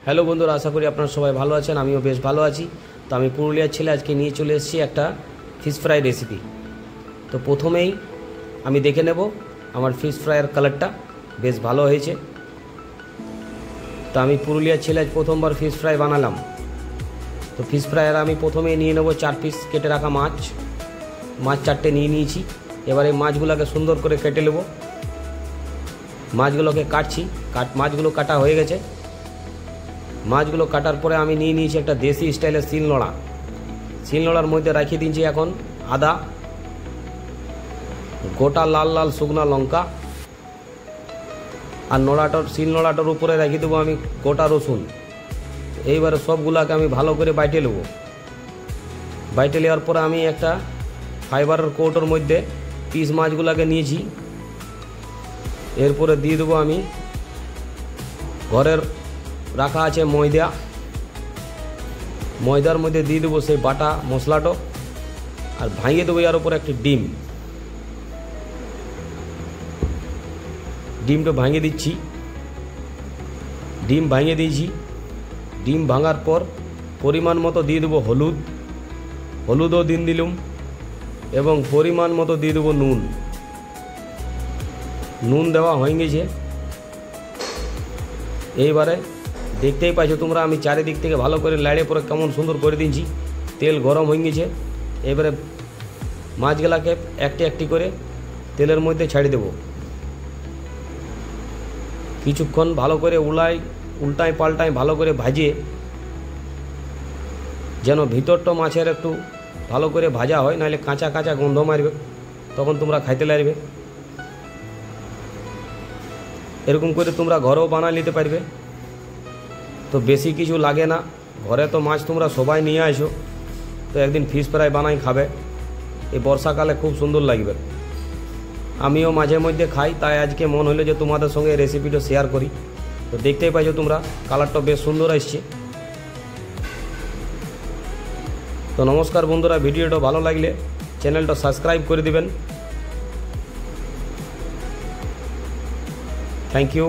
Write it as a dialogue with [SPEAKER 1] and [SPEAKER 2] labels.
[SPEAKER 1] Hello বন্ধুরা, আশা করি আপনারা সবাই ভালো আছেন। আমিও বেশ ভালো আছি। তো আমি পুরুলিয়ার ছেলে আজকে নিয়ে চলে এসেছি একটা ফিশ ফ্রাই রেসিপি। তো প্রথমেই আমি দেখে নেব আমার ফিশ ফ্রাইয়ের কালারটা বেশ ভালো হয়েছে। তো আমি পুরুলিয়ার ছেলে আজ প্রথমবার ফিশ ফ্রাই বানালাম। তো ফিশ ফ্রাইয়ের আমি প্রথমেই নিয়ে নেব 4 পিস কেটে রাখা মাছ 4টে নিয়ে নিয়েছি। এবার এই মাছগুলোকে সুন্দর করে কেটে নেব। মাছগুলোকে কাটছি, মাছগুলো কাটা হয়ে গেছে। মাছগুলো কাটার পরে আমি নিয়ে নিয়েছি একটা দেশি স্টাইলের শিলনোড়ার মধ্যে রাখিয়ে দিয়েছি এখন আদা, গোটা লাল লাল শুকনো লঙ্কা, আর শিলনোড়াটার উপরে রেখে দেবো আমি গোটা রসুন। এইবারে সবগুলাকে আমি ভালো করে বাইটে নেব। বাইটে নেওয়ার পরে আমি একটা ফাইবারের কৌটোর মধ্যে পিস মাছগুলোকে নিয়েছি। এরপরে দিয়ে দেবো আমি ঘরের রাখা আছে ময়দার মধ্যে দিয়ে দেবো সেই বাটা মশলাটা, আর ভাঙিয়ে দেবো এর উপরে একটি ডিমটা ভাঙিয়ে দিচ্ছি। ডিম ভাঙিয়ে দিয়েছি। ডিম ভাঙার পর পরিমাণ মতো দিয়ে দেবো হলুদও দিলাম, এবং পরিমাণ মতো দিয়ে দেবো নুন দেওয়া হয়ে গেছে। এইবারে দেখতেই পাইছো তোমরা, আমি চারিদিক থেকে ভালো করে লাড়ে পরে কেমন সুন্দর করে দিয়েছি। তেল গরম হয়ে গেছে। এবারে মাছগুলাকে একটি একটি করে তেলের মধ্যে ছাড়ি দেব। কিছুক্ষণ ভালো করে উল্টায় পাল্টায় ভালো করে ভাজিয়ে, যেন ভিতরটা মাছের একটু ভালো করে ভাজা হয়, নাহলে কাঁচা কাঁচা গন্ধ মারবে, তখন তোমরা খাইতে লাগবে। এরকম করে তোমরা ঘরেও বানা নিতে পারবে। তো বেশি কিছু লাগে না, ঘরে তো মাছ তোমরা সবাই নিয়ে আসো। তো একদিন ফিশ ফ্রাই বানাই খাবে, এই বর্ষাকালে খুব সুন্দর লাগবে। আমিও মাঝে মধ্যে খাই, তাই আজকে মন হলো যে তোমাদের সঙ্গে এই রেসিপিটা শেয়ার করি। তো দেখতেই পাইছো তোমরা, কালারটা বেশ সুন্দর আসছে। তো নমস্কার বন্ধুরা, ভিডিওটা ভালো লাগলে চ্যানেলটা সাবস্ক্রাইব করে দিবেন। Thank you.